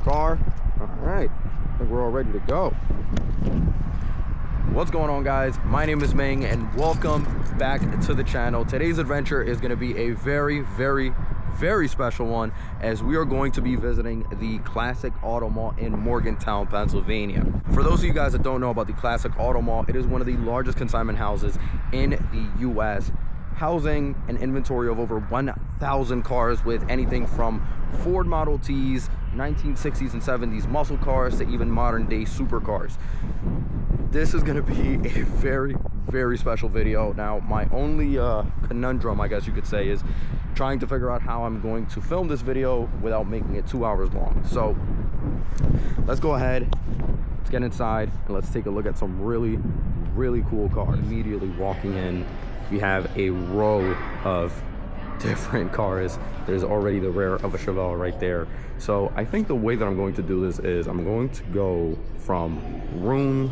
Car. All right, I think we're all ready to go. What's going on, guys? My name is Ming and welcome back to the channel. Today's adventure is going to be a very special one, as we are going to be visiting the Classic Auto Mall in Morgantown, Pennsylvania. For those of you guys that don't know about the Classic Auto Mall, it is one of the largest consignment houses in the US, housing an inventory of over 1,000 cars, with anything from Ford Model Ts, 1960s and 70s muscle cars, to even modern day supercars. This is going to be a very special video. Now, my only conundrum, I guess you could say, is trying to figure out how I'm going to film this video without making it 2 hours long. So let's go ahead, let's get inside, and let's take a look at some really cool cars. Immediately walking in, we have a row of different cars. There's already the rear of a Chevelle right there. So I think the way that I'm going to do this is I'm going to go from room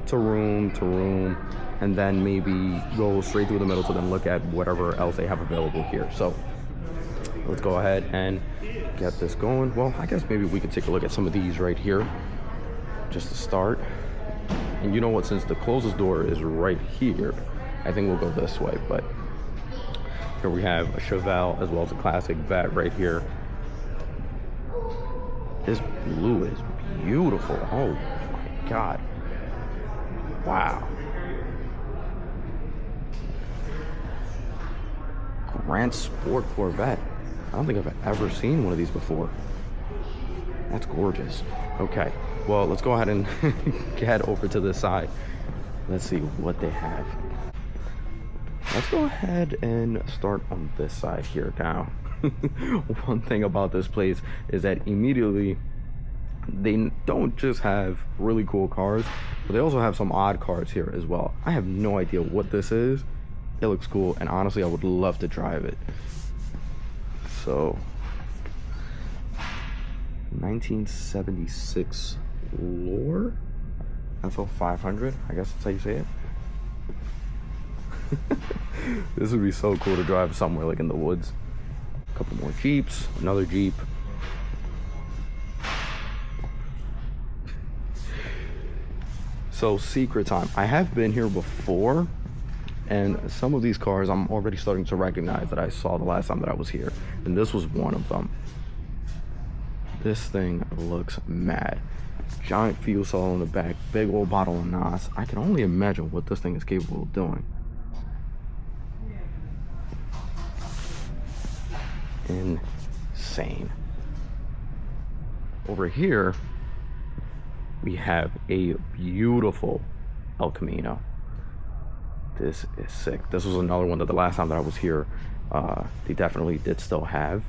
to room to room, and then maybe go straight through the middle to then look at whatever else they have available here. So let's go ahead and get this going. Well, I guess maybe we could take a look at some of these right here just to start. And you know what, since the closest door is right here, I think we'll go this way. But here we have a Chevelle as well as a classic Vet right here. This blue is beautiful. Oh my God. Wow. Grand Sport Corvette. I don't think I've ever seen one of these before. That's gorgeous. Okay, well, let's go ahead and get over to this side. Let's see what they have. Let's go ahead and start on this side here now. One thing about this place is that immediately they don't just have really cool cars, but they also have some odd cars here as well. I have no idea what this is. It looks cool, and honestly I would love to drive it. So 1976 Lore FL500, I guess that's how you say it. This would be so cool to drive somewhere like in the woods. A couple more Jeeps, another Jeep. So secret time. I have been here before, and some of these cars I'm already starting to recognize that I saw the last time that I was here, and this was one of them. This thing looks mad. Giant fuel cell in the back, big old bottle of NOS. I can only imagine what this thing is capable of doing. Insane. Over here we have a beautiful El Camino. This is sick. This was another one that the last time that I was here, they definitely did still have.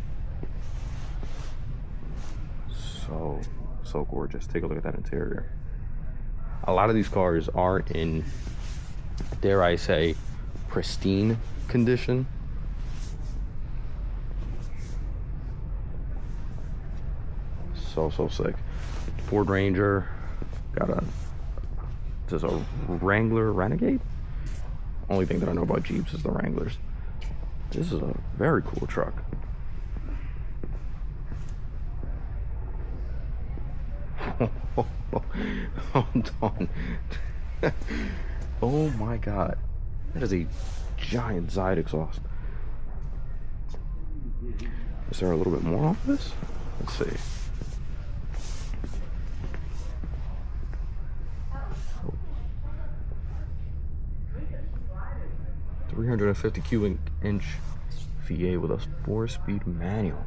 So gorgeous. Take a look at that interior. A lot of these cars are in, dare I say, pristine condition. So sick. Ford Ranger, got just a Wrangler Renegade. Only thing that I know about Jeeps is the Wranglers. This is a very cool truck. Hold on. Oh my God, that is a giant side exhaust. Is there a little bit more of this? Let's see. 350 cubic inch V8 with a 4-speed manual.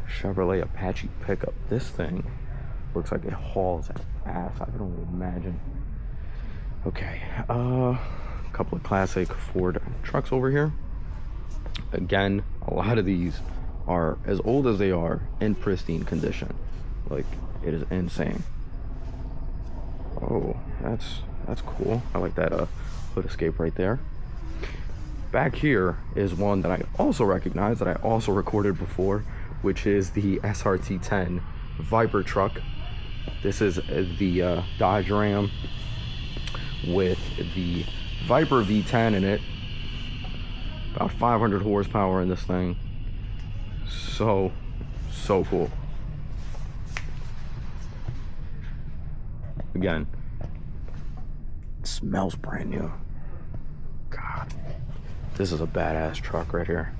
Chevrolet Apache pickup. This thing looks like it hauls ass. I can only imagine. Okay, a couple of classic Ford trucks over here. Again, a lot of these are, as old as they are, in pristine condition. Like, it is insane. Oh, that's cool. I like that hood escape right there. Back here is one that I also recognize, that I also recorded before, which is the SRT10 Viper truck. This is the Dodge Ram with the Viper V10 in it. About 500 horsepower in this thing. So cool. Again, it smells brand new. God, this is a badass truck right here.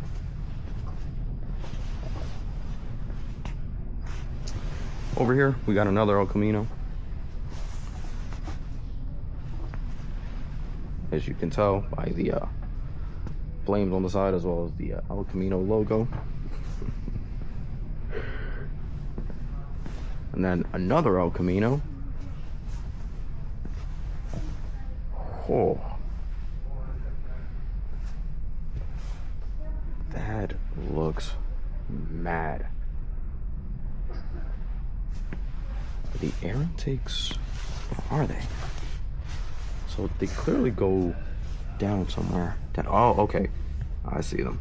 Over here, we got another El Camino. As you can tell by the flames on the side, as well as the El Camino logo. And then another El Camino. Oh, that looks mad. The air intakes, where are they? So they clearly go down somewhere. Oh, okay, I see them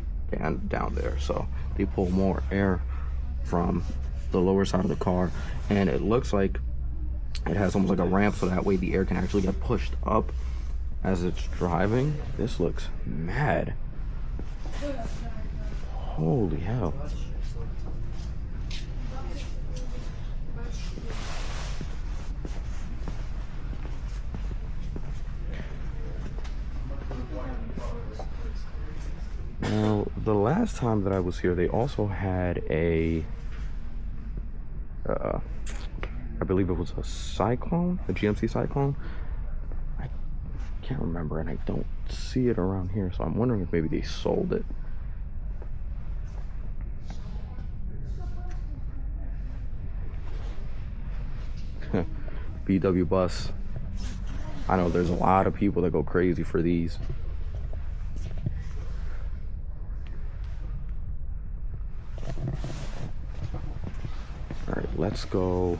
down there. So they pull more air from the lower side of the car, and it looks like it has almost like a ramp, so that way the air can actually get pushed up as it's driving. This looks mad. Holy hell. Now, the last time that I was here, they also had a I believe it was a Cyclone, a GMC Cyclone. I can't remember, and I don't see it around here, so I'm wondering if maybe they sold it. VW bus. I know there's a lot of people that go crazy for these. All right, let's go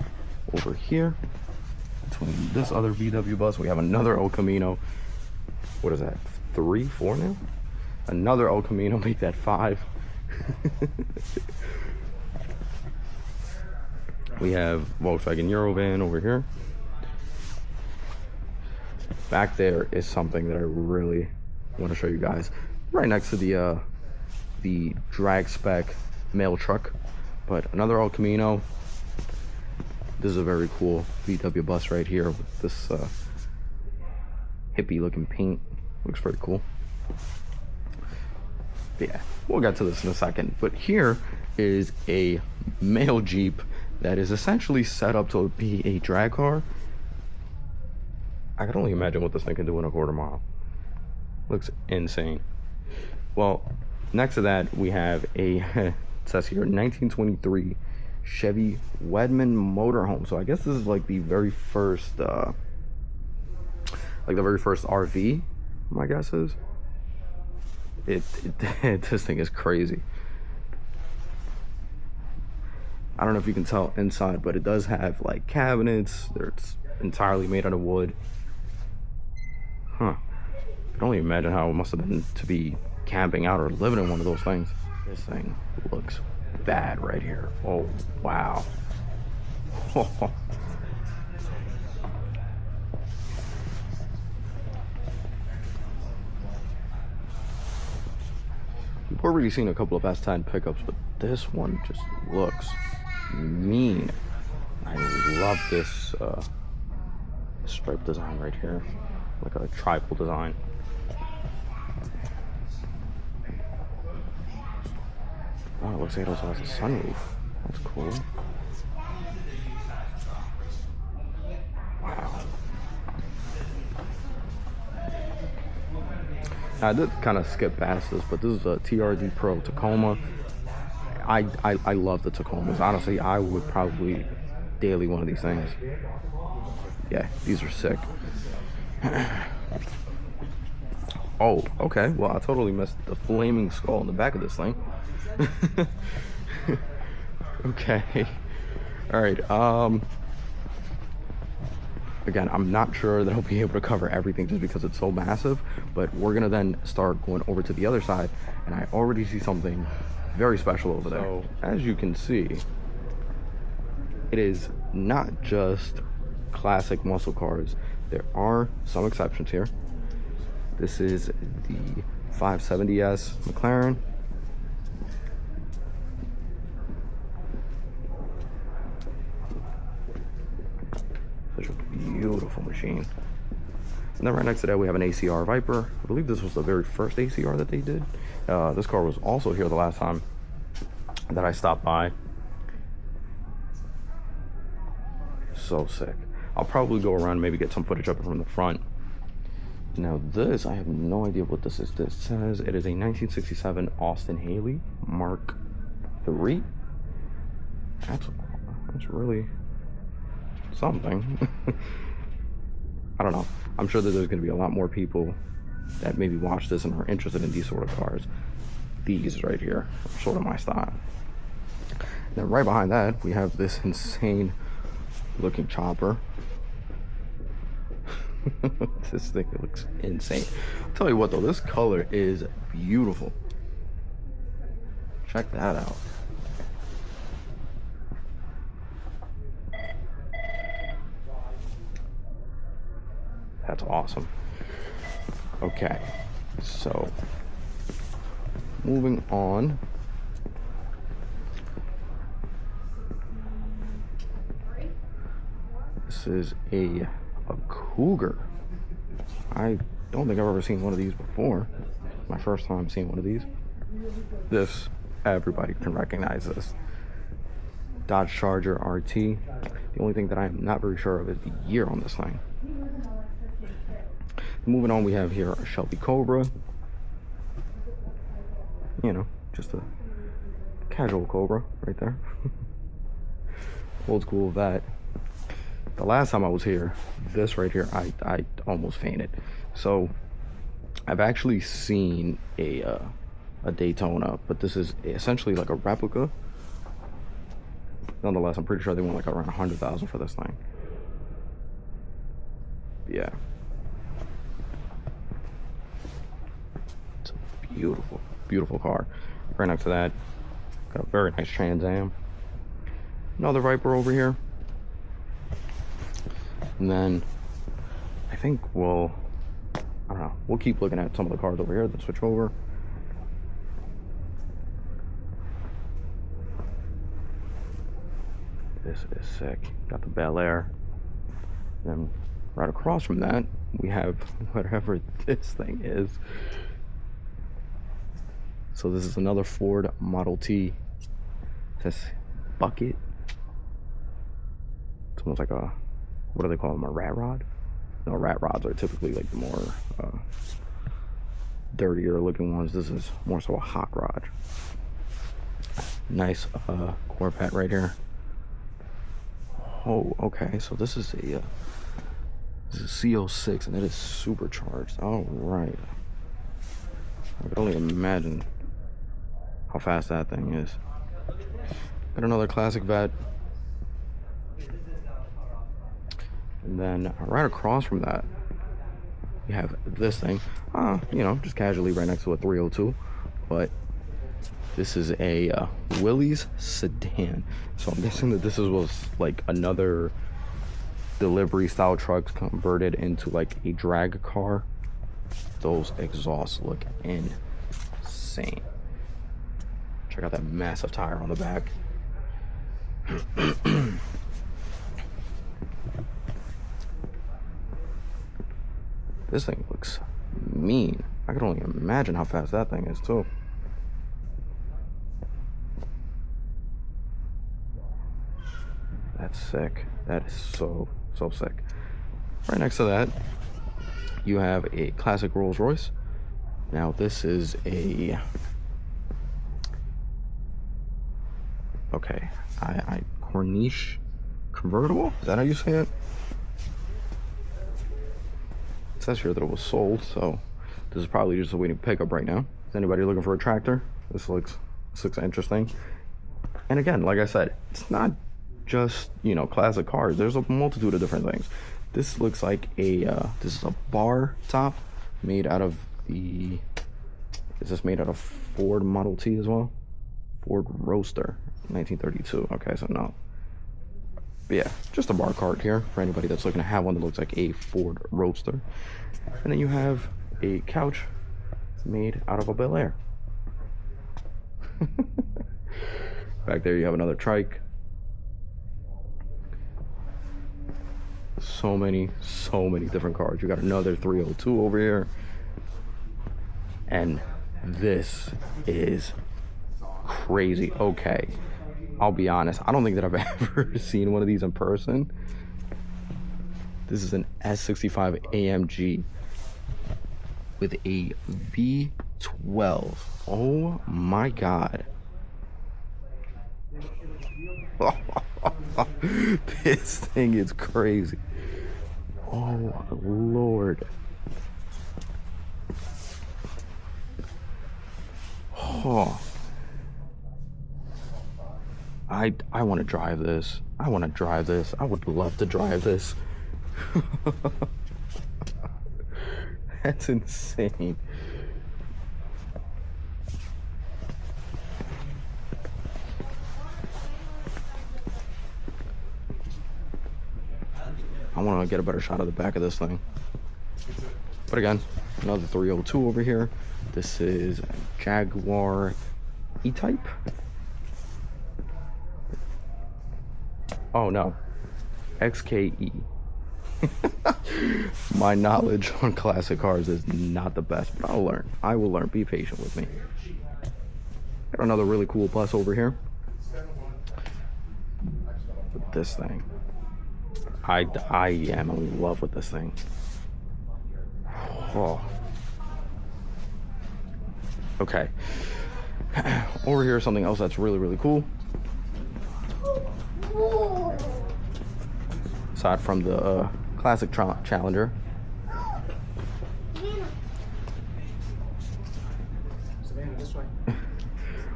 over here. Between this other VW bus, we have another El Camino. What is that, 3, 4 now? Another El Camino, make that 5. We have Volkswagen Eurovan over here. Back there is something that I really want to show you guys. Right next to the drag spec mail truck. But another El Camino. This is a very cool VW bus right here with this hippie looking paint. Looks pretty cool. But yeah, we'll get to this in a second. But here is a mail Jeep that is essentially set up to be a drag car. I can only imagine what this thing can do in a quarter mile. Looks insane. Well, next to that we have a it says here 1923 Chevy Wedman motorhome. So I guess this is like the very first RV, my guess is. This thing is crazy. I don't know if you can tell inside, but it does have like cabinets. It's entirely made out of wood. Huh. I can only imagine how it must have been to be camping out or living in one of those things. This thing looks bad right here. Oh, wow. We've already seen a couple of S10 pickups, but this one just looks mean. I love this stripe design right here, like a triple design. Oh, it looks like it also has a sunroof. That's cool. Wow. I did kind of skip past this, but this is a TRD Pro Tacoma. I love the Tacomas. Honestly, I would probably daily one of these things. Yeah, these are sick. Oh, okay. Well, I totally missed the flaming skull in the back of this thing. Okay. All right. Again, I'm not sure that I'll be able to cover everything just because it's so massive, but we're gonna then start going over to the other side, and I already see something very special over there. So, as you can see, it is not just classic muscle cars. There are some exceptions here. This is the 570S McLaren. Such a beautiful machine. And then right next to that we have an ACR Viper. I believe this was the very first ACR that they did. This car was also here the last time that I stopped by. So sick. I'll probably go around and maybe get some footage of it from the front. Now this, I have no idea what this is. This says it is a 1967 Austin Haley Mark III. That's really something. I don't know. I'm sure that there's going to be a lot more people that maybe watch this and are interested in these sort of cars. These right here are sort of my style. And then right behind that, we have this insane looking chopper. This thing looks insane. I'll tell you what though, this color is beautiful. Check that out. That's awesome. Okay, so moving on. This is a Cougar. I don't think I've ever seen one of these before. My first time seeing one of these. This, everybody can recognize this. Dodge Charger RT. The only thing that I'm not very sure of is the year on this thing. Moving on, we have here a Shelby Cobra. You know, just a casual Cobra right there. Old school vet. The last time I was here, this right here, I almost fainted. So I've actually seen a Daytona, but this is essentially like a replica. Nonetheless, I'm pretty sure they want like around 100,000 for this thing. Yeah. It's a beautiful, beautiful car. Right next to that, got a very nice Trans Am. Another Viper over here. And then I think I don't know, we'll keep looking at some of the cars over here, then switch over. This is sick. Got the Bel Air. Then right across from that, we have whatever this thing is. So this is another Ford Model T. It says bucket. It's almost like a, what do they call them, a rat rod? No, rat rods are typically like the more dirtier looking ones. This is more so a hot rod. Nice Corvette right here. Oh, okay, so this is a C06 and it is supercharged. All right. I can only imagine how fast that thing is. Got another classic vet. And then right across from that, we have this thing. You know, just casually right next to a 302. But this is a Willys sedan. So I'm guessing that this was like another delivery style truck converted into like a drag car. Those exhausts look insane. Check out that massive tire on the back. This thing looks mean. I can only imagine how fast that thing is too. That's sick. That is so sick. Right next to that, you have a classic Rolls Royce. Now this is a, okay, I Corniche convertible? Is that how you say it? It says here that it was sold, so this is probably just a waiting pickup right now. Is anybody looking for a tractor? This looks interesting. And again, like I said, it's not just, you know, classic cars. There's a multitude of different things. This looks like a this is a bar top made out of the, is this made out of Ford Model T as well? Ford Roadster 1932. Okay, so no. But yeah, just a bar cart here for anybody that's looking to have one that looks like a Ford Roadster. And then you have a couch made out of a Bel Air. Back there you have another trike. So many different cars. You got another 302 over here. And this is crazy. Okay, I'll be honest, I don't think that I've ever seen one of these in person. This is an S65 AMG with a V12. Oh my god. This thing is crazy. Oh Lord. Oh, I want to drive this. I want to drive this. I would love to drive this. That's insane. I want to get a better shot of the back of this thing. But again, another 302 over here. This is a Jaguar E-Type. Oh no, XKE. My knowledge on classic cars is not the best, but I'll learn. I will learn. Be patient with me. Got another really cool bus over here. With this thing. I am in love with this thing. Oh. Okay. Over here, something else that's really cool. Aside from the classic Challenger.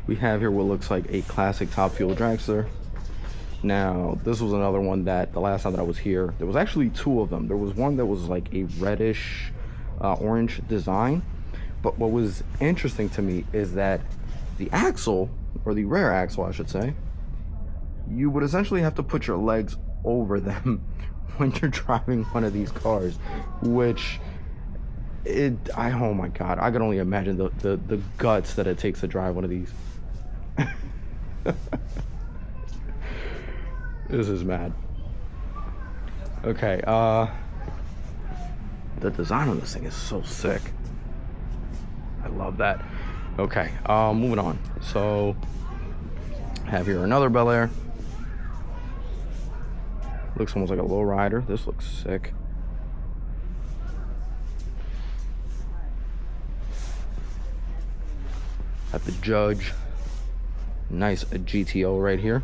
We have here what looks like a classic Top Fuel dragster. Now, this was another one that the last time that I was here, there was actually two of them. There was one that was like a reddish orange design. But what was interesting to me is that the axle, or the rear axle I should say, you would essentially have to put your legs over them when you're driving one of these cars, which oh my god, I can only imagine the guts that it takes to drive one of these. This is mad. Okay, the design on this thing is so sick. I love that. Okay, moving on. So, have here another Bel Air. Looks almost like a lowrider. This looks sick. At the Judge. Nice GTO right here.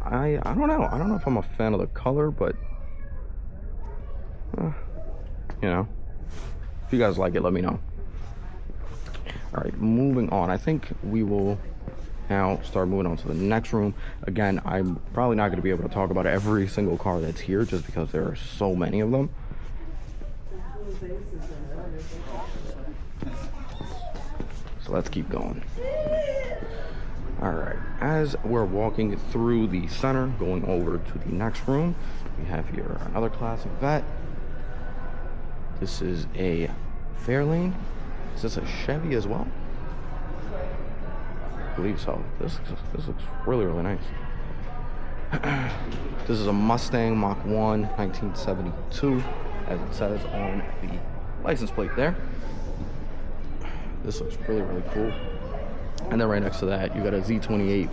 I don't know. I don't know if I'm a fan of the color, but you know, if you guys like it, let me know. All right, moving on. I think we will now start moving on to the next room. Again, I'm probably not going to be able to talk about every single car that's here just because there are so many of them. So let's keep going. All right, as we're walking through the center, going over to the next room, we have here another classic vet. This is a Fairlane. Is this a Chevy as well? I believe so. This looks really nice. This is a Mustang Mach 1 1972, as it says on the license plate there. This looks really cool. And then right next to that, you got a Z28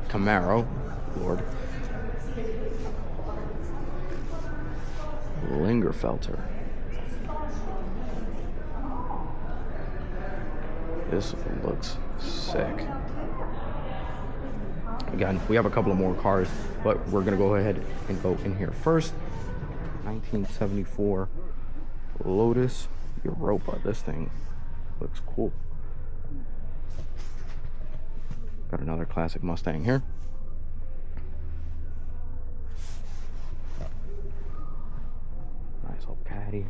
Camaro. Lord. Lingerfelter. This looks sick. Again, we have a couple of more cars, but we're gonna go ahead and go in here first. 1974 Lotus Europa. This thing looks cool. Got another classic Mustang here. Nice old caddy.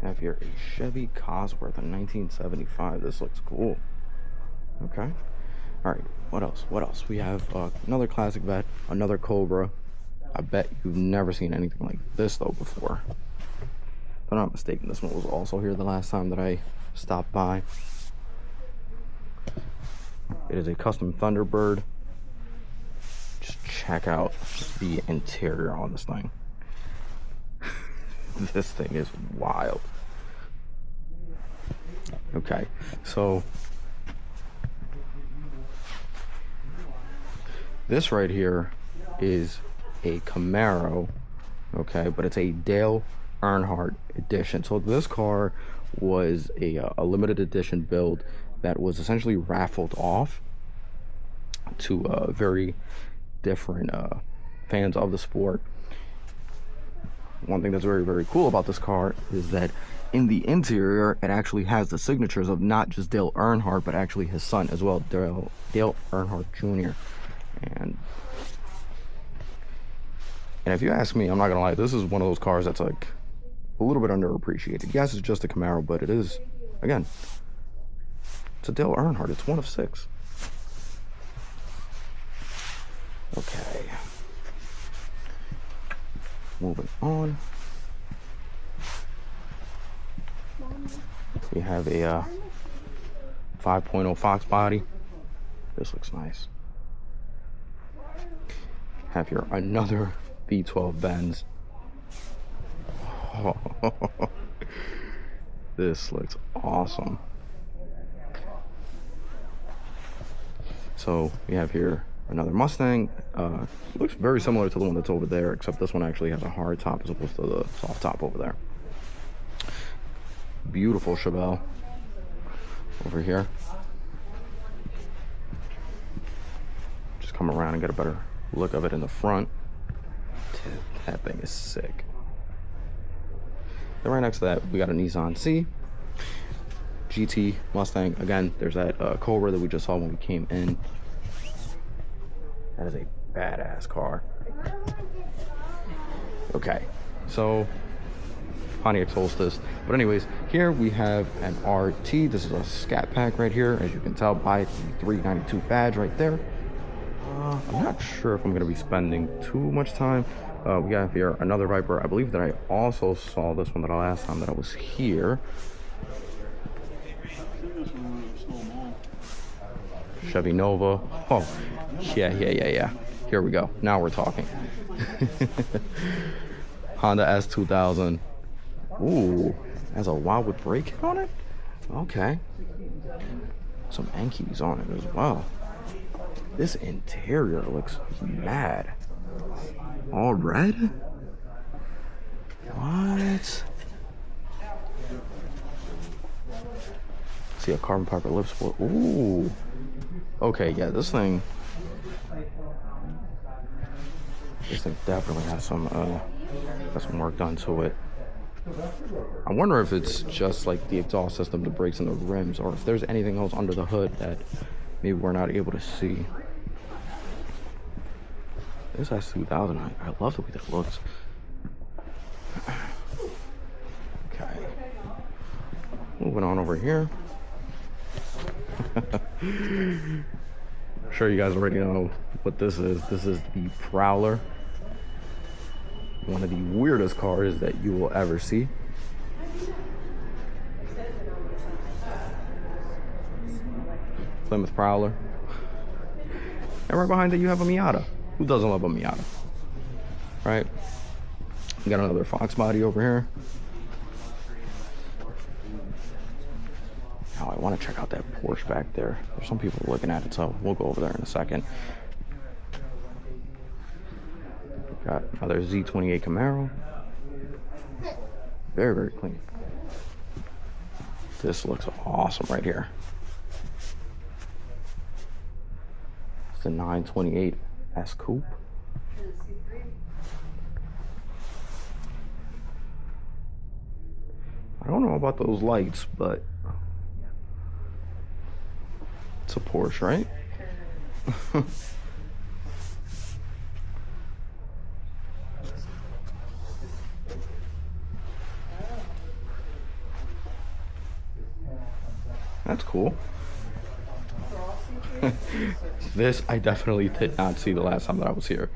Have here a Chevy Cosworth in 1975. This looks cool. Okay. All right. What else? What else? We have another classic vet, another Cobra. I bet you've never seen anything like this though before. If I'm not mistaken, this one was also here the last time that I stopped by. It is a custom Thunderbird. Just check out the interior on this thing. This thing is wild. Okay, so this right here is a Camaro, okay, but it's a Dale Earnhardt edition. So this car was a limited edition build that was essentially raffled off to very different fans of the sport. One thing that's very, very cool about this car is that in the interior, it actually has the signatures of not just Dale Earnhardt, but actually his son as well, Dale Earnhardt Jr. And if you ask me, I'm not gonna lie, this is one of those cars that's like a little bit underappreciated. Yes, it's just a Camaro, but it is, again, it's a Dale Earnhardt. It's one of 6. Okay. Moving on. We have a 5.0 Fox body. This looks nice. Have here another V12 Benz. Oh, this looks awesome. So we have here another Mustang. Looks very similar to the one that's over there, except this one actually has a hard top as opposed to the soft top over there. Beautiful Chevelle over here. Just come around and get a better look of it in the front. Dude, that thing is sick. Then right next to that, we got a Nissan C. GT Mustang. Again, there's that Cobra that we just saw when we came in. That is a badass car. Okay, so Pontiac Solstice. But anyways, here we have an RT. This is a Scat Pack right here, as you can tell by the 392 badge right there. I'm not sure if I'm going to be spending too much time. We got here another Viper. I believe that I also saw this one the last time that I was here. Chevy Nova. Oh, yeah. Here we go. Now we're talking. Honda S2000. Ooh, has a Wildwood brake kit on it? Okay. Some Enkeys on it as well. This interior looks mad. All red? What? See a carbon fiber lip sport. Ooh. Okay, yeah, this thing definitely has some work done to it. I wonder if it's just like the exhaust system, the brakes, and the rims, or if there's anything else under the hood that maybe we're not able to see. This S2000, I love the way that looks. Okay. Moving on over here. I'm sure you guys already know what this is. This is the Prowler. One of the weirdest cars that you will ever see. Plymouth Prowler. And right behind it you have a Miata. Who doesn't love a Miata? Right? We got another Fox body over here. Now I want to check out that Porsche back there. There's some people looking at it, so we'll go over there in a second. Got another Z28 Camaro. Very, very clean. This looks awesome right here. It's a 928 S Coupe. I don't know about those lights, but it's a Porsche, right? That's cool. This I definitely did not see the last time that I was here.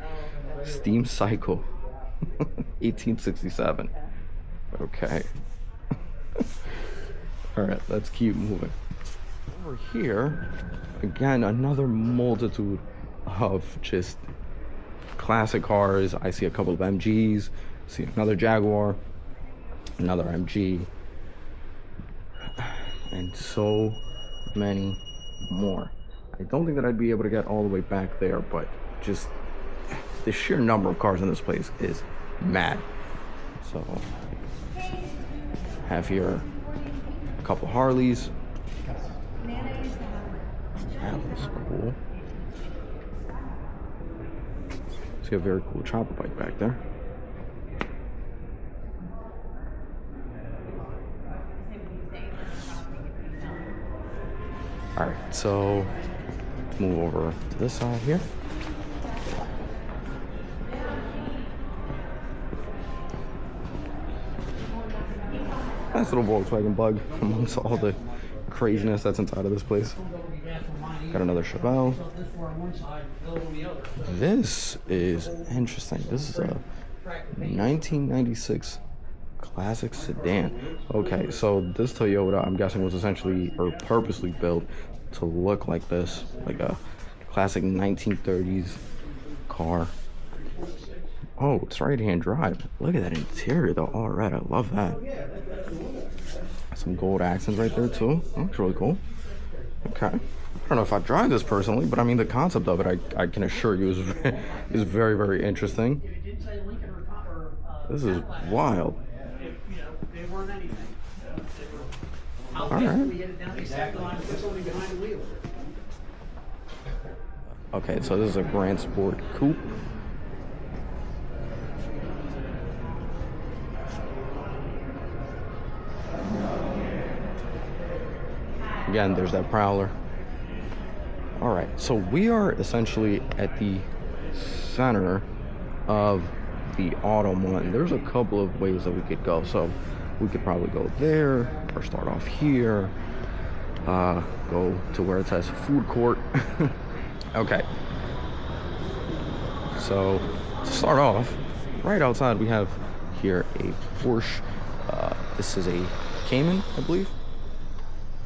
Steam Cycle, 1867. Okay. All right, let's keep moving. Over here, again, another multitude of just classic cars. I see a couple of MGs, see another Jaguar, another MG, and so many more. I don't think that I'd be able to get all the way back there, but just the sheer number of cars in this place is mad. So have here a couple Harleys. That's cool. See a very cool chopper bike back there. All right, so let's move over to this side here. Nice little Volkswagen Bug amongst all the craziness that's inside of this place. Got another Chevelle. This is interesting. This is a 1996 classic sedan. Okay, so this Toyota, I'm guessing, was essentially or purposely built to look like this, like a classic 1930s car. Oh, it's right-hand drive. Look at that interior though. All right, I love that. Some gold accents right there too. Looks really cool. Okay. I don't know if I drive this personally, but I mean the concept of it, I can assure you, is very, very interesting. This is wild. All right. Okay, so this is a Grand Sport Coupe. Again, there's that Prowler. All right, so we are essentially at the center of the Automont. There's a couple of ways that we could go. So we could probably go there or start off here, go to where it says food court. Okay, so to start off, right outside we have here a Porsche. This is a Cayman, I believe,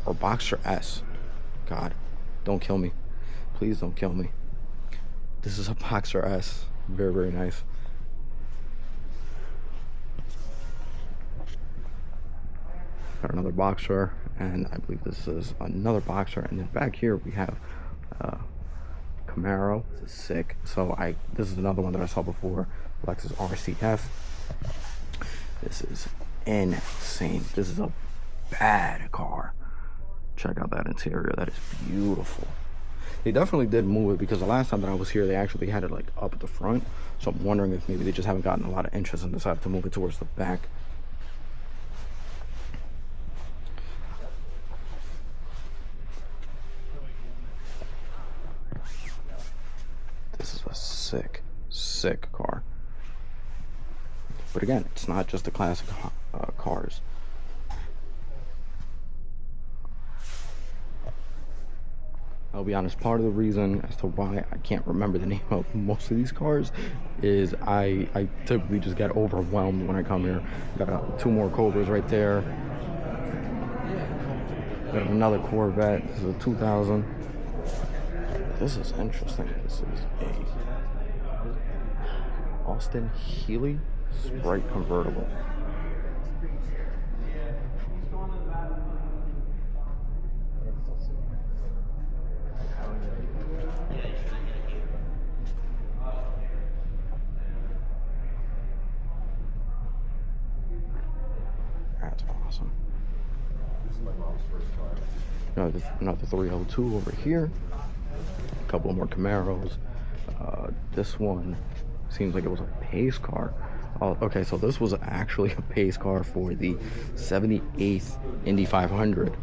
or Boxster S. God, don't kill me. Please don't kill me. This is a Boxster S. Very, very nice. Got another Boxster, and I believe this is another Boxster. And then back here we have Camaro. This is sick. So this is another one that I saw before. Lexus RCF. This is insane. This is a bad car. Check out that interior. That is beautiful. They definitely did move it, because the last time that I was here, they actually had it like up at the front. So I'm wondering if maybe they just haven't gotten a lot of interest and decided to move it towards the back. This is a sick, sick car. But again, it's not just the classic cars. I'll be honest, part of the reason as to why I can't remember the name of most of these cars is I typically just get overwhelmed when I come here. Got two more Cobras right there. Got another Corvette. This is a 2000. This is interesting. This is a Austin Healey Sprite convertible. That's awesome. Another 302 over here. A couple more Camaros. This one seems like it was a pace car. Oh, okay, so this was actually a pace car for the 78th Indy 500.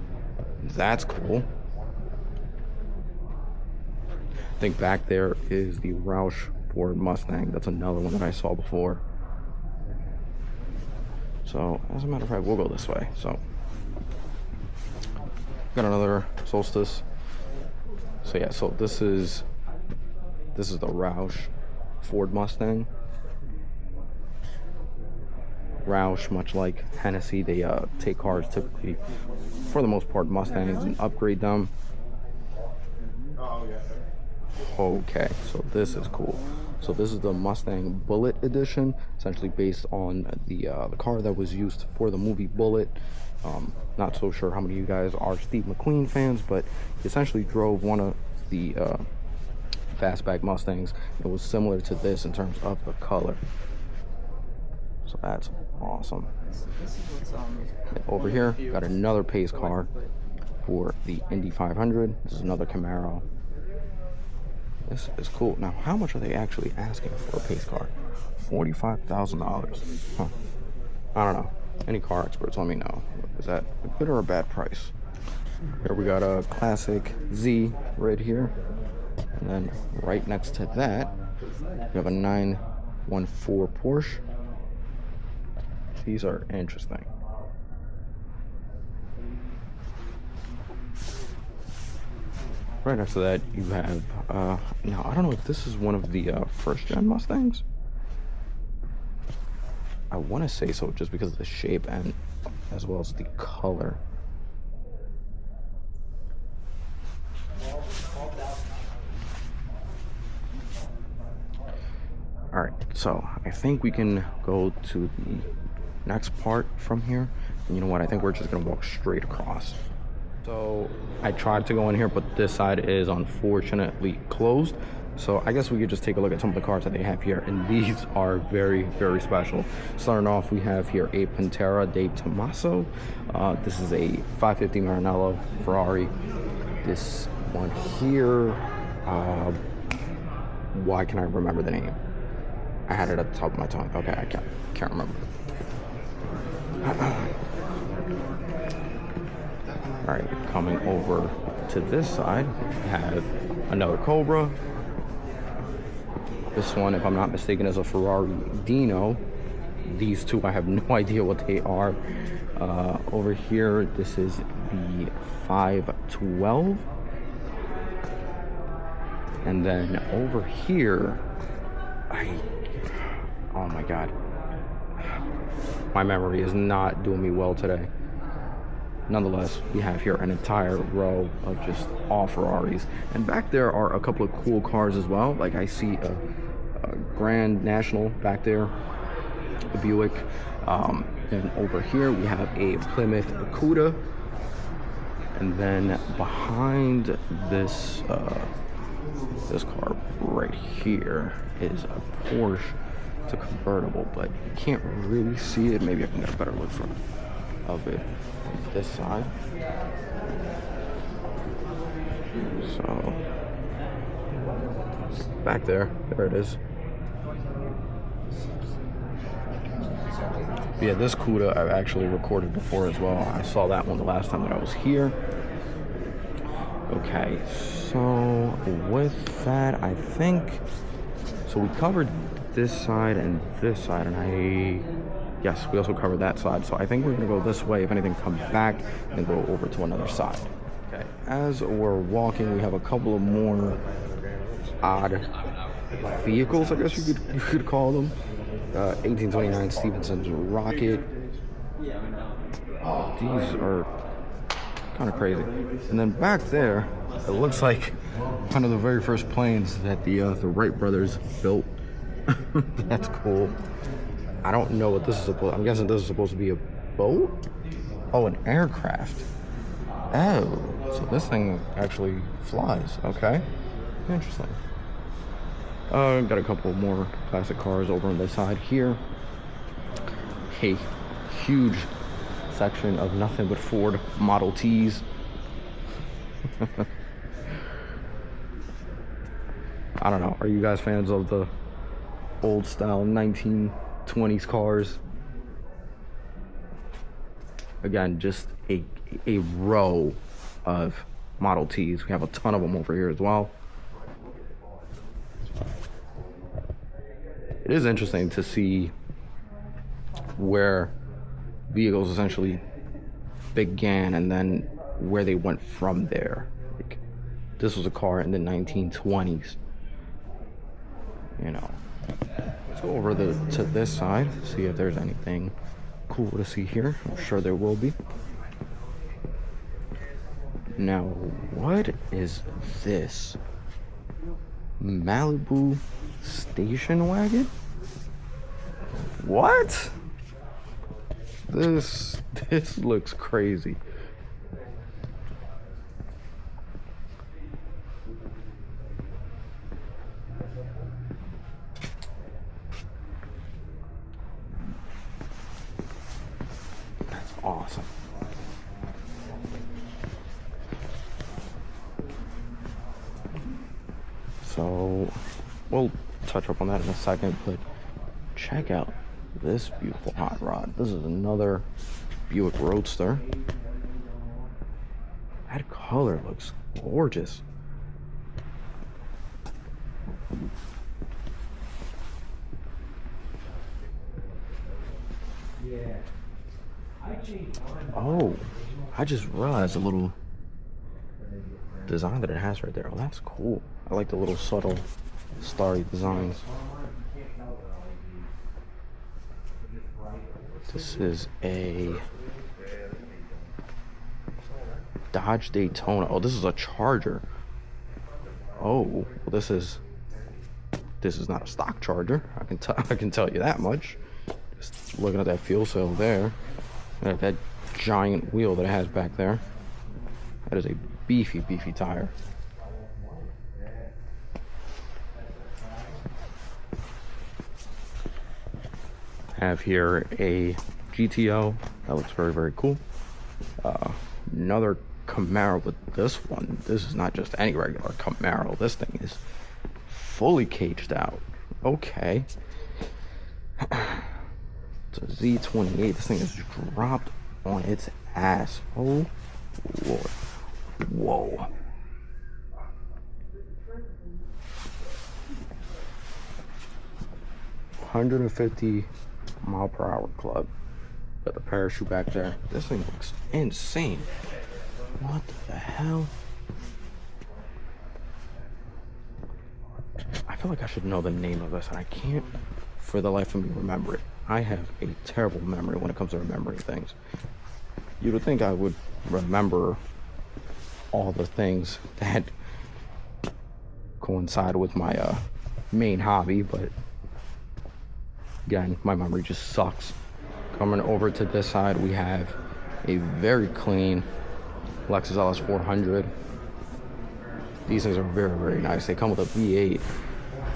That's cool. I think back there is the Roush Ford Mustang. That's another one that I saw before. So, as a matter of fact, we'll go this way. So, got another Solstice So yeah, so this is the Roush Ford Mustang. Roush, much like Hennessy, they take cars typically, for the most part, Mustangs, and upgrade them. Okay, so this is cool. So this is the Mustang Bullet Edition, essentially based on the car that was used for the movie Bullet. Not so sure how many of you guys are Steve McQueen fans, but he essentially drove one of the fastback Mustangs. It was similar to this in terms of the color. So that's awesome. Over here, got another pace car for the Indy 500. This is another Camaro. This is cool. Now, how much are they actually asking for a pace car? $45,000. Huh. I don't know. Any car experts, let me know. Is that a good or a bad price? Here we got a classic Z right here. And then right next to that, we have a 914 Porsche. These are interesting. Right next to that, you have, now I don't know if this is one of the first gen Mustangs. I want to say so just because of the shape and as well as the color. All right, so I think we can go to the next part from here. And you know what? I think we're just gonna walk straight across. So I tried to go in here, but this side is unfortunately closed. So I guess we could just take a look at some of the cars that they have here, and these are very, very special. Starting off, we have here a Pantera de Tomaso. This is a 550 Maranello Ferrari. This one here, why can I remember the name? I had it at the top of my tongue. Okay, I can't remember. All right, coming over to this side, we have another Cobra. This one, if I'm not mistaken, is a Ferrari Dino. These two, I have no idea what they are. Over here, this is the 512. And then over here, oh my God. My memory is not doing me well today. Nonetheless, we have here an entire row of just all Ferraris. And back there are a couple of cool cars as well. Like I see a Grand National back there, a Buick. And over here we have a Plymouth Cuda. And then behind this this car right here is a Porsche. It's a convertible, but you can't really see it. Maybe I can get a better look of it from this side. So back there it is. Yeah, this Cuda I've actually recorded before as well. I saw that one the last time that I was here. Okay, so with that, I think, so we covered this side and this side, and yes, we also covered that side. So I think we're gonna go this way. If anything, come back and go over to another side. Okay, as we're walking, we have a couple of more odd vehicles, I guess you could call them. 1829 Stephenson's Rocket. These are kind of crazy. And then back there, it looks like one of the very first planes that the Wright brothers built. That's cool. I don't know what this is supposed. I'm guessing this is supposed to be a boat. Oh, an aircraft. Oh, so this thing actually flies. Okay, interesting. Got a couple more classic cars over on the side here. A huge section of nothing but Ford Model Ts. I don't know. Are you guys fans of the old style 1920s cars? Again, just a row of Model Ts. We have a ton of them over here as well. It is interesting to see where vehicles essentially began and then where they went from there. Like, this was a car in the 1920s. You know. Let's go over to this side, see if there's anything cool to see here. I'm sure there will be. Now, what is this? Malibu station wagon? What? This looks crazy. That's awesome. So we'll touch up on that in a second, but check out this beautiful hot rod. This is another Buick Roadster. That color looks gorgeous. Oh, I just realized a little design that it has right there. Oh, that's cool. I like the little subtle starry designs. This is a Dodge Daytona. Oh, this is a Charger. Oh, well, this is not a stock Charger. I can tell you that much. Just looking at that fuel cell there, and that giant wheel that it has back there. That is a beefy tire. Have here a GTO that looks very cool. Another Camaro, but this is not just any regular Camaro. This thing is fully caged out. Okay. It's a Z28. This thing is dropped on its ass. Oh Lord. Whoa. $150 mile per hour club. Got the parachute back there. This thing looks insane. What the hell? I feel like I should know the name of this, and I can't for the life of me remember it. I have a terrible memory when it comes to remembering things. You would think I would remember all the things that coincide with my main hobby, but again, my memory just sucks. Coming over to this side, we have a very clean Lexus LS 400. These things are very nice. They come with a V8.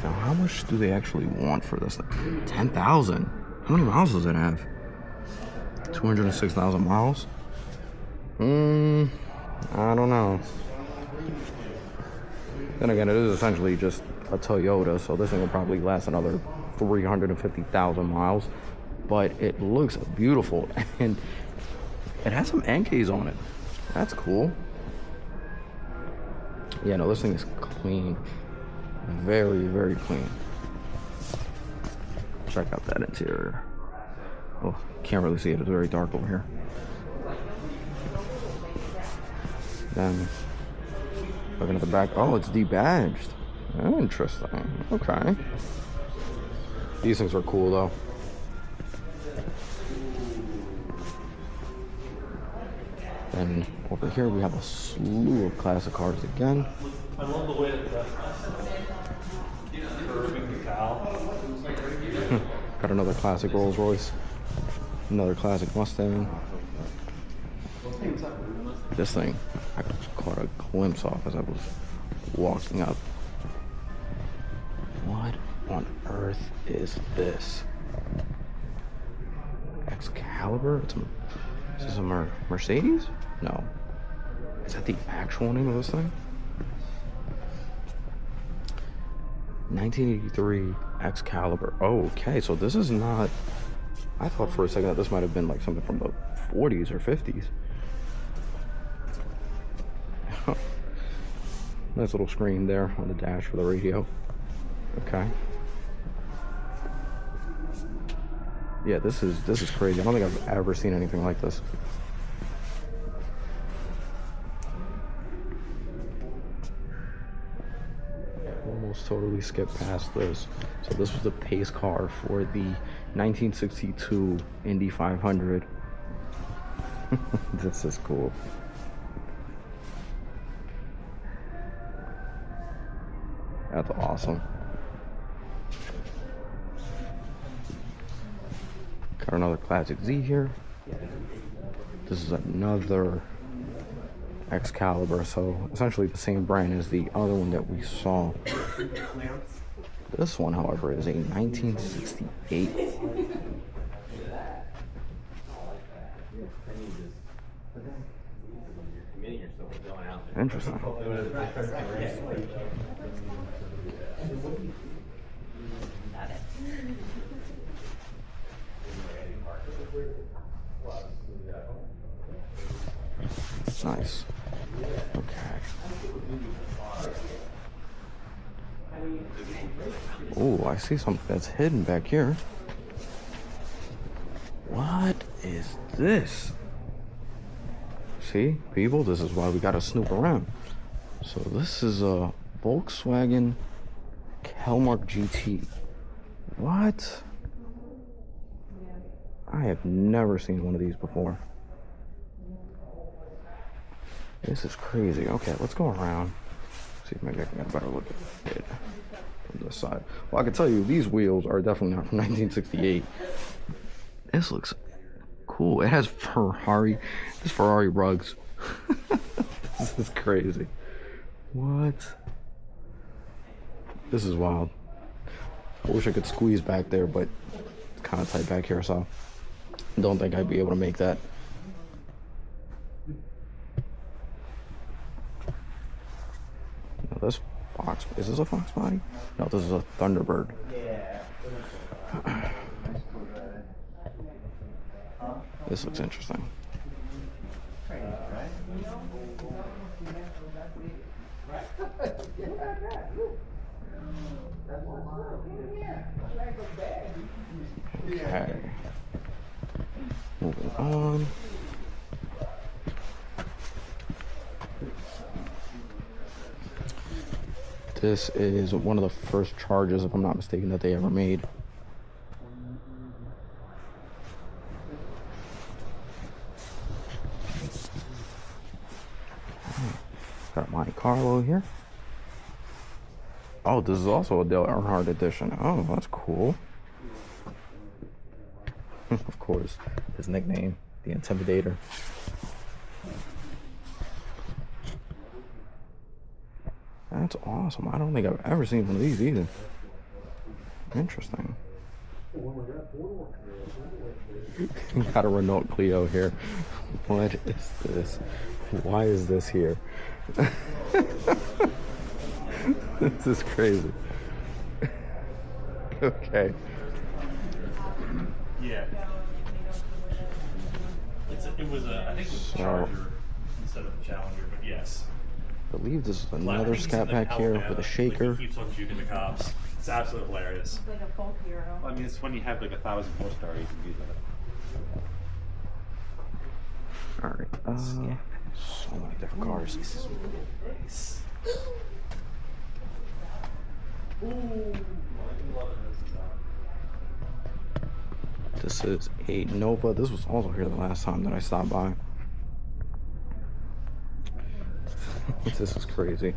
Now, how much do they actually want for this thing? 10,000. How many miles does it have? 206,000 miles. I don't know. Then again, it is essentially just a Toyota, so this thing will probably last another 350,000 miles. But it looks beautiful, and it has some NKs on it. That's cool. Yeah, no, this thing is clean. Very clean. Check out that interior. Oh, can't really see it. It's very dark over here. Then, looking at the back. Oh, it's debadged. Interesting. Okay. These things are cool, though. Then over here we have a slew of classic cars again. I love the way that curving the cow. Got another classic Rolls Royce, another classic Mustang. This thing I just caught a glimpse off as I was walking up. What on earth is this? Excalibur? Is this a Mercedes? No. Is that the actual name of this thing? 1983 Excalibur. Oh, okay, so this is not... I thought for a second that this might have been like something from the 40s or 50s. Nice little screen there on the dash for the radio. Okay. Yeah, this is crazy. I don't think I've ever seen anything like this. almost totally skipped past this. So this was the pace car for the 1962 Indy 500. This is cool. That's awesome. Got another Classic Z here. This is another Excalibur, so essentially the same brand as the other one that we saw. This one, however, is a 1968. Interesting. Nice. Okay. Oh, I see something that's hidden back here. What is this? See, people, this is why we gotta snoop around. So this is a Volkswagen Kelmark GT. What? I have never seen one of these before. This is crazy. Okay, let's go around. See if maybe I can get a better look at it from this side. Well, I can tell you these wheels are definitely not from 1968. This looks cool. It has Ferrari rugs. This is crazy. What? This is wild. I wish I could squeeze back there, but it's kind of tight back here, so I don't think I'd be able to make that. This Fox, is this a Fox body? No, this is a Thunderbird. This looks interesting. Okay. Moving on. This is one of the first Chargers, if I'm not mistaken, that they ever made. Got Monte Carlo here. Oh, this is also a Dale Earnhardt edition. Oh, that's cool. Of course, his nickname, the Intimidator. That's awesome. I don't think I've ever seen one of these either. Interesting. Got a Renault Clio here. What is this? Why is this here? This is crazy. Okay. Yeah. It was a, I think it was a Charger instead of a Challenger, but yes. I believe this is another scat pack here with a shaker. Like he keeps on juking the cops. It's absolutely hilarious. Like a folk hero. Well, I mean, it's when you have like 1,000 horsepower, you can do that. Alright, so many different cars. This is really nice. This is a Nova. This was also here the last time that I stopped by. This is crazy.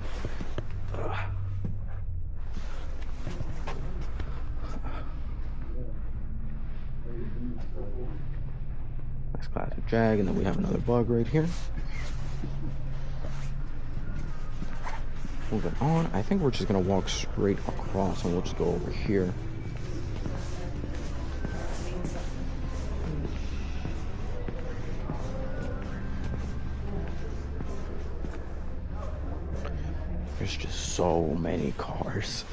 Nice classic Jag, and then we have another Bug right here. Moving on, I think we're just gonna walk straight across and we'll just go over here. There's just so many cars.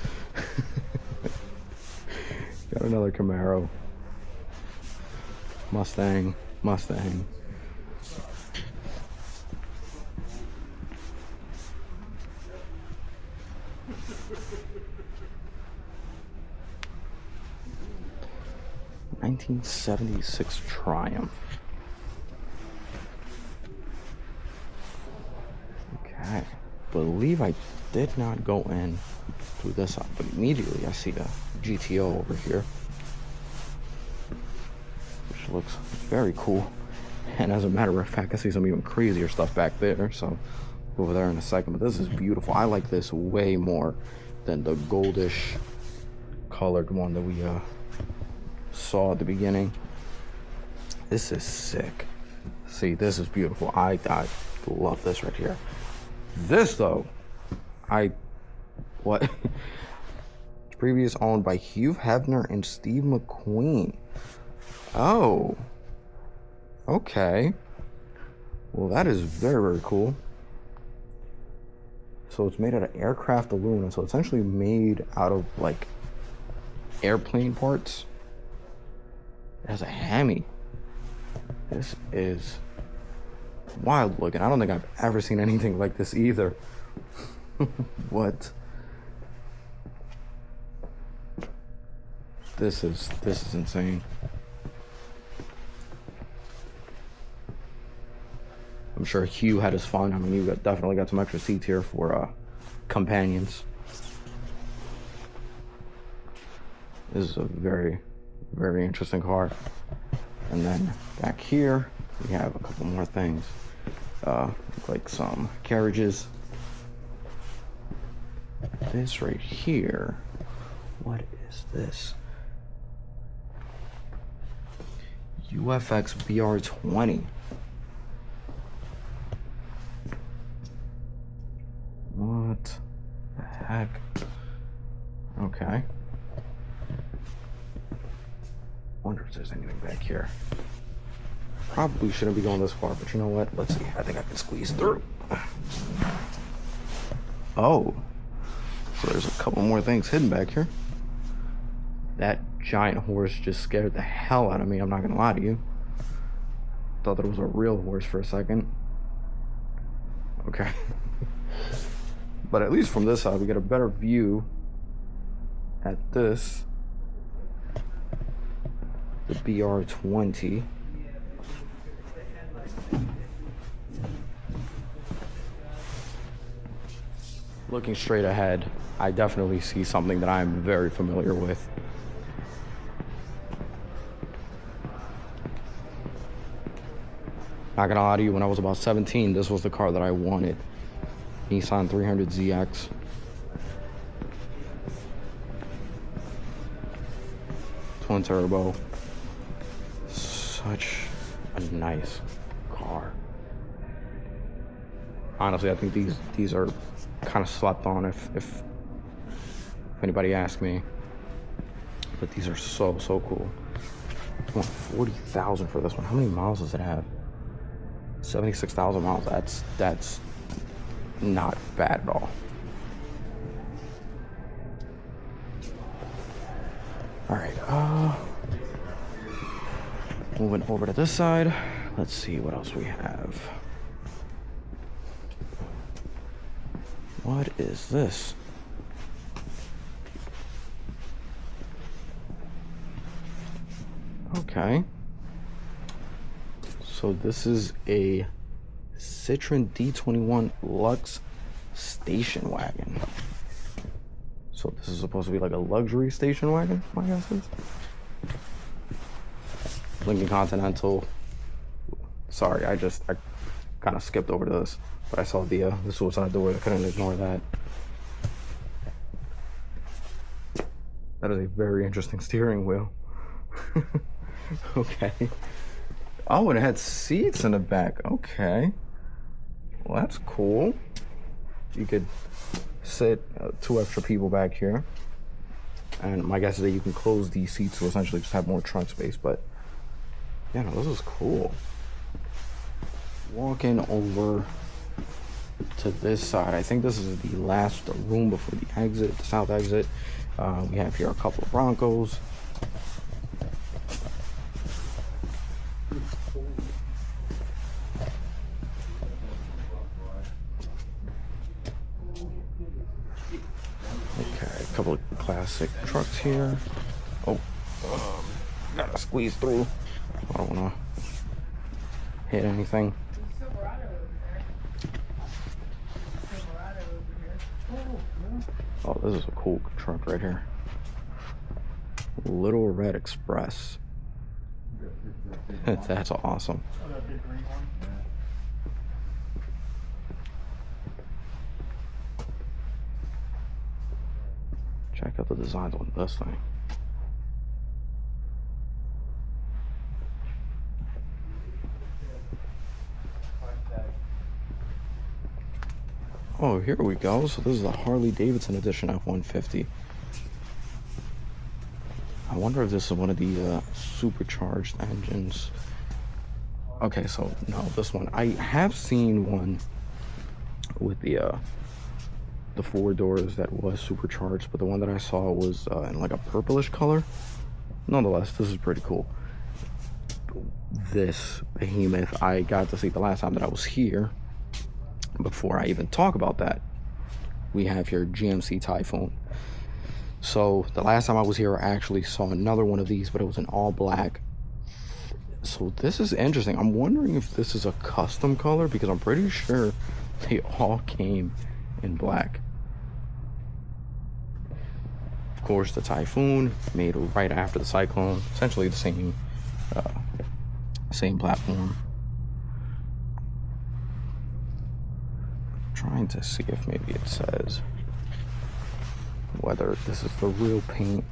Got another Camaro. Mustang. 1976 Triumph. Okay. Believe I did not go in through this up, but immediately I see a GTO over here, which looks very cool. And as a matter of fact, I see some even crazier stuff back there, so over there in a second. But this is beautiful. I like this way more than the goldish colored one that we saw at the beginning. This is sick. See, this is beautiful. I love this right here. This though, what? Previous owned by Hugh Hefner and Steve McQueen. Oh, okay. Well, that is very, very cool. So it's made out of aircraft aluminum. So it's essentially made out of like airplane parts. It has a Hemi. This is wild looking. I don't think I've ever seen anything like this either. What? This is insane. I'm sure Hugh had his fun. I mean, you definitely got some extra seats here for companions. This is a very, very interesting car. And then back here, we have a couple more things. Like some carriages. This right here, what is this? UFX BR20. What the heck? Okay. Wonder if there's anything back here. Probably shouldn't be going this far, but you know what? Let's see. I think I can squeeze through. Oh. So there's a couple more things hidden back here. That giant horse just scared the hell out of me. I'm not gonna lie to you. Thought that it was a real horse for a second. Okay. But at least from this side, we get a better view at this. The BR20. Looking straight ahead, I definitely see something that I'm very familiar with. Not gonna lie to you, when I was about 17, this was the car that I wanted. Nissan 300ZX. Twin turbo. Such a nice car. Honestly, I think these are kind of slept on if anybody asks me. But these are so cool. I want 40,000 for this one. How many miles does it have? 76,000 miles. That's not bad at all. All right, moving over to this side. Let's see what else we have. What is this? Okay. So this is a Citroen D21 Luxe station wagon. So this is supposed to be like a luxury station wagon, my guess is. Lincoln Continental. Sorry, I kind of skipped over this, but I saw the suicide door. I couldn't ignore that. That is a very interesting steering wheel. Okay. Oh, and it had seats in the back. Okay. Well, that's cool. You could sit 2 extra people back here. And my guess is that you can close these seats to essentially just have more trunk space. But, yeah, no, this is cool. Walking over to this side. I think this is the last room before the exit, the south exit. We have here a couple of Broncos. Okay, a couple of classic trucks here. Oh, gotta squeeze through. I don't wanna hit anything. Oh, this is a cool truck right here. Little Red Express. That's awesome. Oh, that big green one? Check out the designs on this thing. Oh, here we go. So this is the Harley Davidson edition F-150. I wonder if this is one of the supercharged engines. Okay, so no, this one. I have seen one with the 4 doors that was supercharged, but the one that I saw was in like a purplish color. Nonetheless, this is pretty cool. This behemoth I got to see the last time that I was here. Before I even talk about that, we have here GMC Typhoon. So the last time I was here, I actually saw another one of these, but it was in all black. So this is interesting. I'm wondering if this is a custom color, because I'm pretty sure they all came in black. Of course, the Typhoon made right after the Cyclone, essentially the same platform. Trying to see if maybe it says whether this is the real paint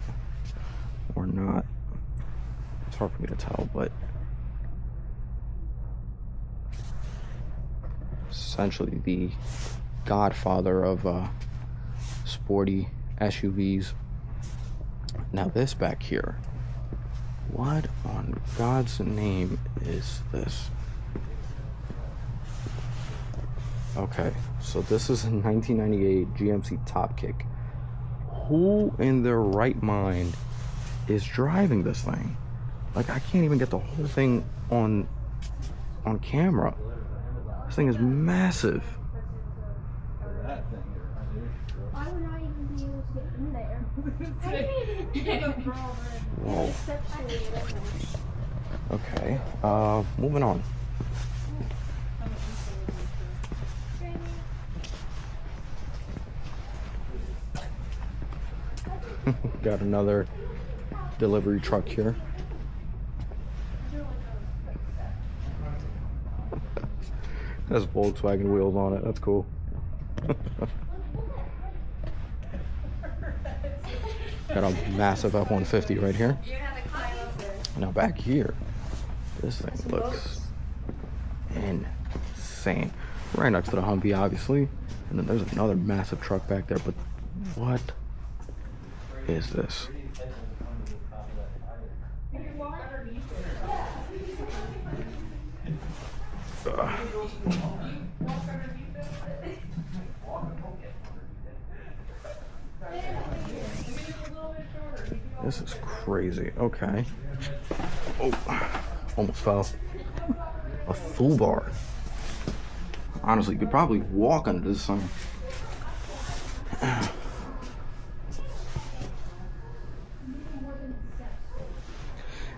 or not. It's hard for me to tell, but essentially the godfather of sporty SUVs. Now this back here, what on God's name is this? Okay, so this is a 1998 GMC Top Kick. Who in their right mind is driving this thing? Like, I can't even get the whole thing on camera. This thing is massive. I would not even be able to get in there. Whoa. Okay, moving on. Got another delivery truck here. Has Volkswagen wheels on it. That's cool. Got a massive F-150 right here. Now back here, this thing looks insane. Right next to the Humvee, obviously. And then there's another massive truck back there, but what is this? This is crazy. Okay. Oh, almost fell. A full bar. Honestly, you could probably walk under this thing.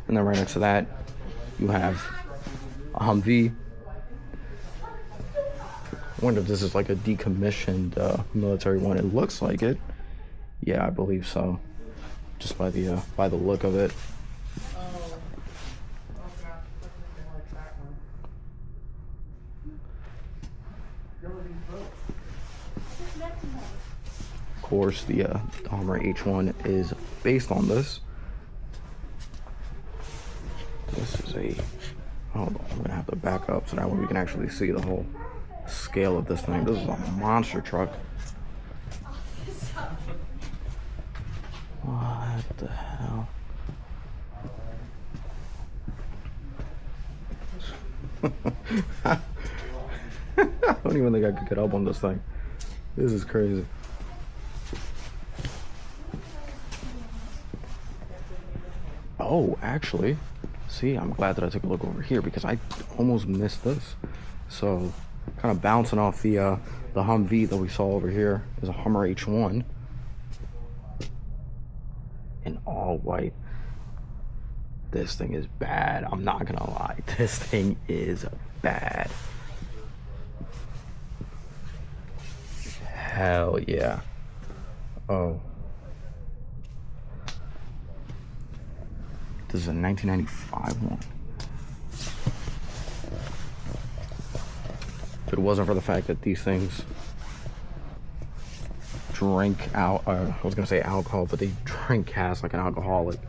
And then right next to that, you have a Humvee. I wonder if this is like a decommissioned military one. It looks like it. Yeah, I believe so. Just by the look of it. Of course, the Hummer H1 is based on this. This is a, hold on, I'm gonna have to back up so that way we can actually see the whole scale of this thing. This is a monster truck. What the hell? I don't even think I could get up on this thing. This is crazy. Oh, actually, see, I'm glad that I took a look over here because I almost missed this. So, kind of bouncing off the Humvee that we saw over here is a Hummer H1 in all white. This thing is bad. I'm not gonna lie. This thing is bad. Hell yeah. Oh. This is a 1995 one. If it wasn't for the fact that these things drink out, I was gonna say alcohol, but they drink gas like an alcoholic.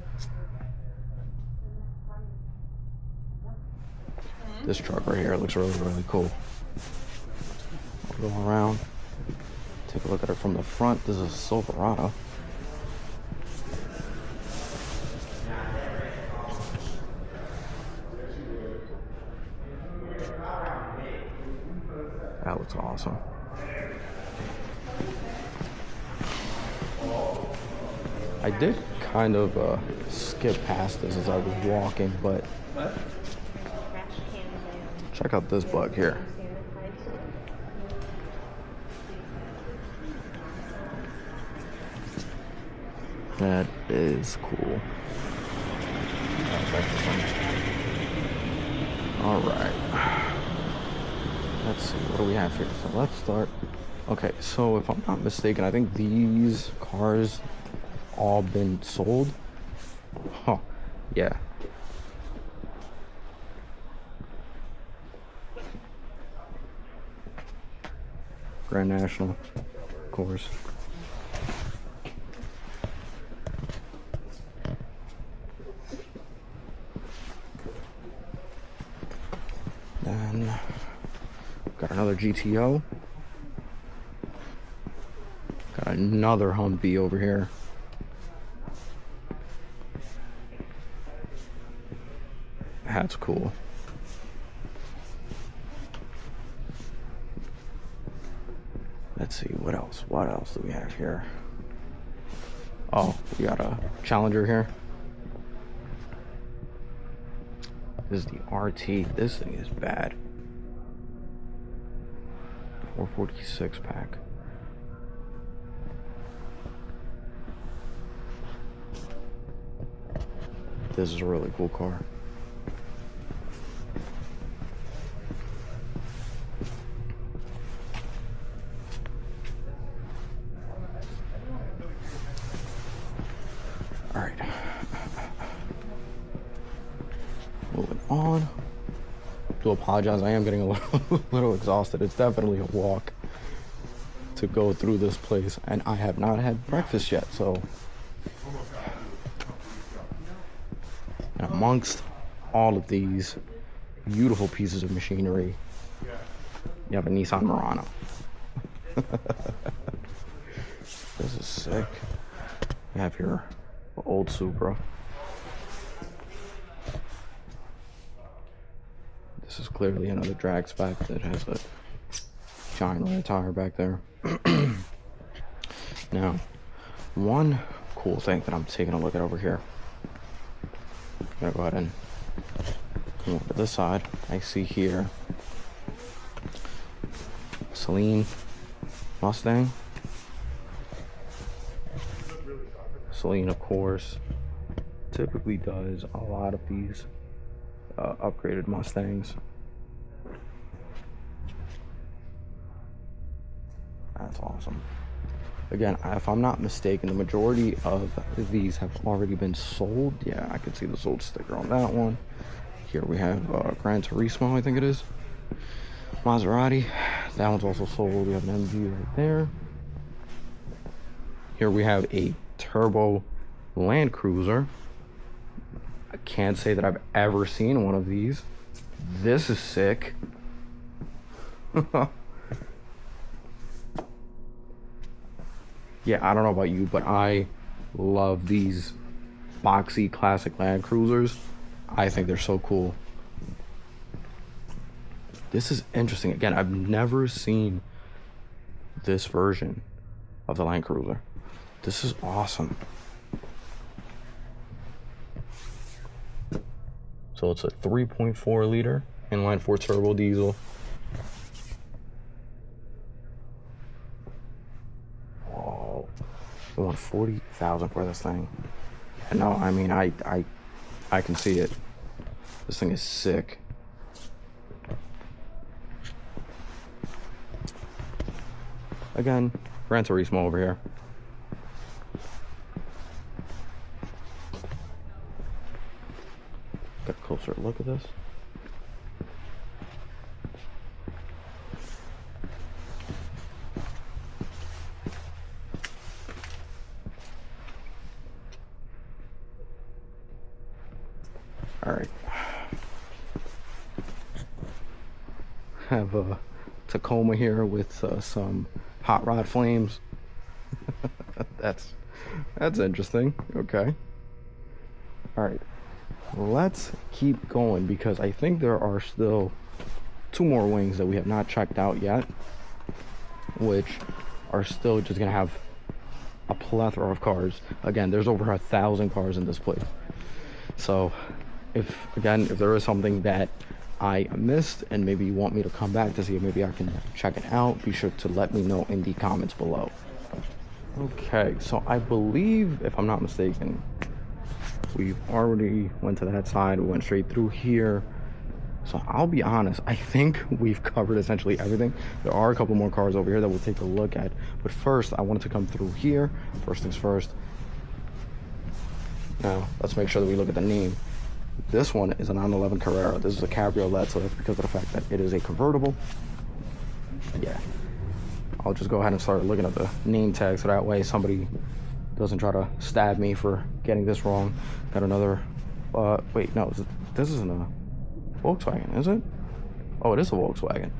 This truck right here looks really, really cool. I'll go around, take a look at it from the front. This is a Silverado. That looks awesome. I did kind of skip past this as I was walking, but check out this bug here. That is cool. All right. Let's see, what do we have here? So let's start. Okay, so if I'm not mistaken, I think these cars all been sold. Huh, yeah. Grand National, of course. Then got another GTO. Got another Humvee over here. That's cool. Let's see, what else? What else do we have here? Oh, we got a Challenger here. This is the RT. This thing is bad. 446 pack. This is a really cool car. All right. Moving on. Do apologize, I am getting a little exhausted. It's definitely a walk to go through this place, and I have not had breakfast yet, so. And amongst all of these beautiful pieces of machinery, you have a Nissan Murano. This is sick. You have your old Supra. This is clearly another drag spec that has a giant red tire back there. Now, one cool thing that I'm taking a look at over here. I'm gonna go ahead and come over to this side. I see here Celine Mustang. Celine, of course, typically does a lot of these upgraded Mustangs. That's awesome. Again, if I'm not mistaken, the majority of these have already been sold. Yeah, I can see the sold sticker on that one. Here we have Gran Turismo, I think it is. Maserati. That one's also sold. We have an MG right there. Here we have a turbo Land Cruiser. I can't say that I've ever seen one of these. This is sick. Yeah, I don't know about you, but I love these boxy classic Land Cruisers. I think they're so cool. This is interesting. Again, I've never seen this version of the Land Cruiser. This is awesome. So it's a 3.4 liter inline four turbo diesel. Whoa. I want 40,000 for this thing. And no, I mean, I can see it. This thing is sick. Again, Gran Turismo over here. closer look at this. All right. Have a Tacoma here with some hot rod flames. That's interesting. Okay. All right. Let's keep going because I think there are still 2 more wings that we have not checked out yet, which are still just gonna have a plethora of cars. Again, there's over 1,000 cars in this place. So if there is something that I missed and maybe you want me to come back to see if maybe I can check it out, be sure to let me know in the comments below. Okay, so I believe, if I'm not mistaken, we've already went to that side. We went straight through here. So I'll be honest, I think we've covered essentially everything. There are a couple more cars over here that we'll take a look at. But first, I wanted to come through here. First things first. Now, let's make sure that we look at the name. This one is a 911 Carrera. This is a cabriolet, so that's because of the fact that it is a convertible. Yeah. I'll just go ahead and start looking at the name tag so that way somebody doesn't try to stab me for getting this wrong. Got another, wait, no, this isn't a Volkswagen, is it? Oh, it is a Volkswagen.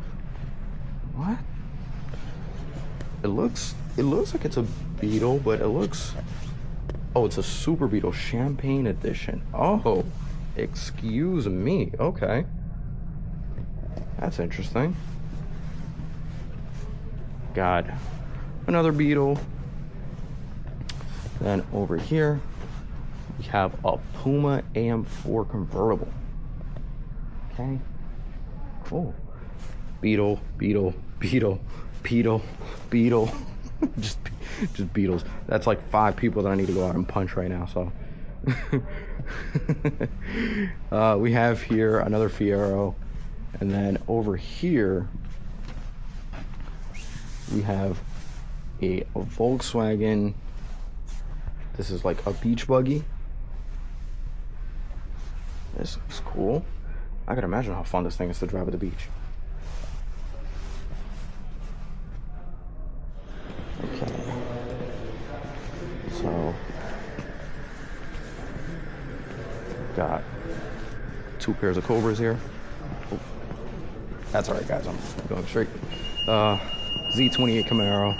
What? It looks like it's a Beetle, but it looks, oh, it's a Super Beetle Champagne Edition. Oh, excuse me. Okay. That's interesting. Got another Beetle. Then over here, we have a Puma AM4 convertible. Okay. Cool. Beetle, Beetle, Beetle, Beetle, Beetle. just Beetles. That's like 5 people that I need to go out and punch right now, so. We have here another Fiero. And then over here, we have a Volkswagen. This is like a beach buggy. This is cool. I can imagine how fun this thing is to drive at the beach. Okay. So, got 2 pairs of Cobras here. Oh, that's all right, guys. I'm going straight. Z28 Camaro.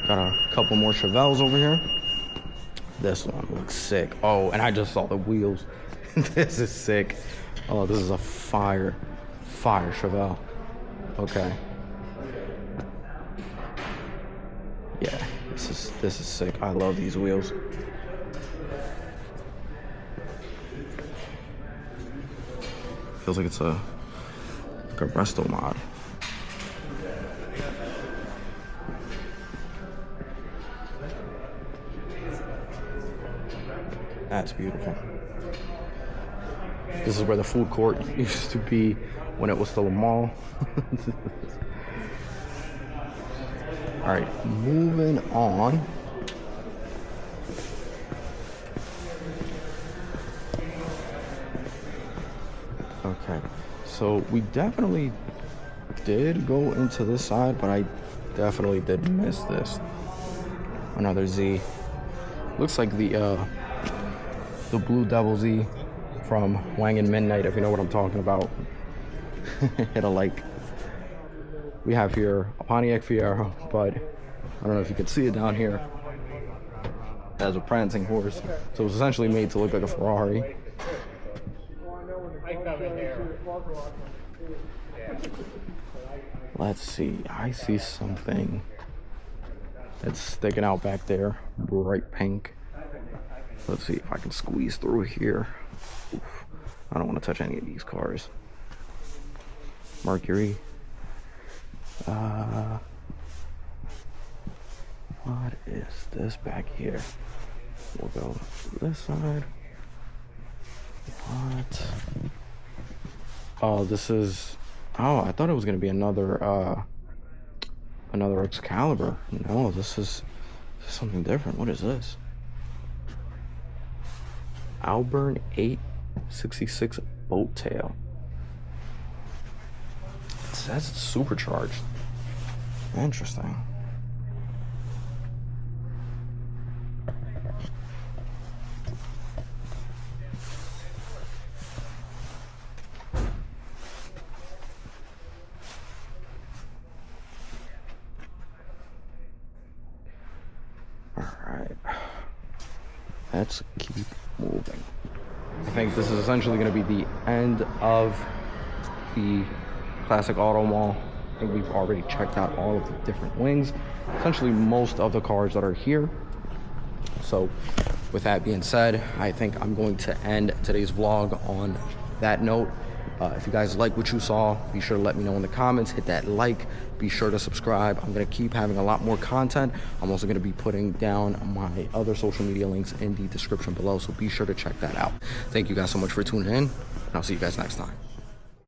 Got a couple more Chevelles over here. This one looks sick. Oh, and I just saw the wheels. This is sick. Oh, this is a fire Chevelle. Okay. Yeah, this is sick. I love these wheels. Feels like it's a resto mod. That's beautiful. This is where the food court used to be when it was still a mall. All right, moving on. Okay, so we definitely did go into this side, but I definitely did miss this. Another Z. Looks like the Blue Devil Z from Wang and Midnight, if you know what I'm talking about. Hit a like. We have here a Pontiac Fiero, but I don't know if you can see it down here. It has a prancing horse, so it's essentially made to look like a Ferrari. Let's see. I see something that's sticking out back there, bright pink. Let's see if I can squeeze through here. Oof. I don't want to touch any of these cars. Mercury. What is this back here? We'll go this side. What? Oh, this is. Oh, I thought it was gonna be another Excalibur. No, this is something different. What is this? Auburn 866 boat tail. It says it's supercharged. Interesting. Alright. Let's keep moving. I think this is essentially going to be the end of the Classic Auto Mall. I think we've already checked out all of the different wings, essentially most of the cars that are here. So with that being said, I think I'm going to end today's vlog on that note. If you guys like what you saw, be sure to let me know in the comments. Hit that like, be sure to subscribe. I'm going to keep having a lot more content. I'm also going to be putting down my other social media links in the description below, so be sure to check that out. Thank you guys so much for tuning in, and I'll see you guys next time.